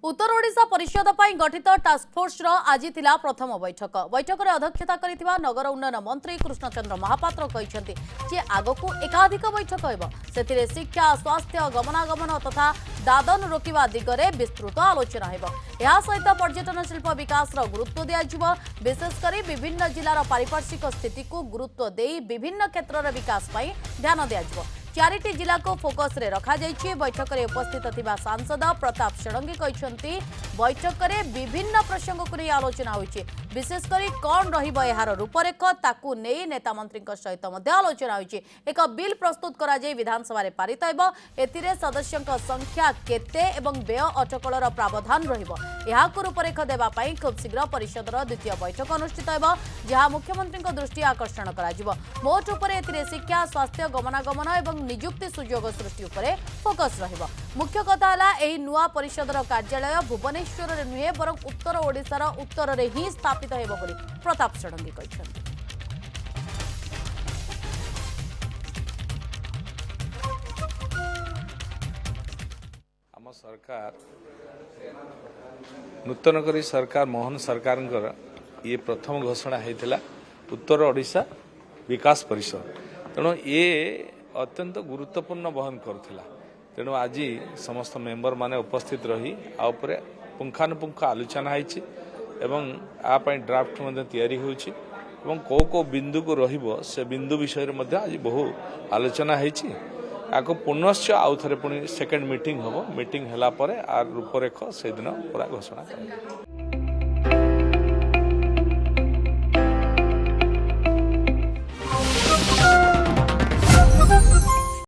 उत्तर ओडिशा परिषद पर गठित टास्कफोर्स आज थिला प्रथम बैठक में अध्यक्षता करिथिबा नगर उन्नयन मंत्री कृष्णचंद्र महापात्र कहते जे आगकू एकाधिक बैठक होइबो सेथिरे शिक्षा स्वास्थ्य गमनागमन तथा दादन रोकिबा दिगरे विस्तृत आलोचना होइबो या सहित पर्यटन शिल्प विकास गुरुत्व दिया विशेषकर विभिन्न जिलार पारिपार्श्विक स्थिति को गुरुत्व दे विभिन्न क्षेत्र विकास पर ध्यान दिया चारिटी जिला को फोकस रे रखा जाइछि। बैठक में उपस्थित थिबा सांसद प्रताप षडंगी कहते बैठक में विभिन्न प्रसंग को नहीं आलोचना होइछि विशेषकर कौन रहिबो एहार रूपरेख ताकू नहीं नेता मंत्री सहित आलोचना होइछि। एक बिल प्रस्तुत करा जाय विधानसभा रे पारित हेबो एतिरे सदस्यक संख्या केते एवं व्यय अटकलर प्रावधान रहिबो एहाकु रूपरेख देबा पई खूब शीघ्र परिषदर द्वितीय बैठक अनुष्ठित हेबो जहां मुख्यमंत्री दृष्टि आकर्षण करा जिवो। मोट उपरे एतिरे शिक्षा स्वास्थ्य गमनागमन एवं नियुक्ति सुयोग सृष्टि उपरे फोकस रहिबो। मुख्य कथा हला एही नुआ परिषदर कार्यालय भुवनेश्वर रे नुहे बरं उत्तर ओडिशार उत्तर रे ही स्थापित हेबो बोली प्रताप षडंगी कहछन्ति। आम सरकार नूतन करी सरकार मोहन सरकार ये प्रथम घोषणा होता उत्तर ओडिशा विकास परिषद तेणु ये अत्यंत गुरुत्वपूर्ण बहन करुला तेणु आज समस्त मेंबर माने उपस्थित रही आउपरे पुंखानुपुंख आलोचना होती आप ड्राफ्ट तैयारी होची एवं को बिंदु को रहिबो से बिंदु विषय रे आज बहु आलोचना होती आपको पुनश्च आउ थे पुणी सेकेंड मीटिंग हम मीटिंग होला परे आर रूपरेख से दिन पूरा घोषणा कर।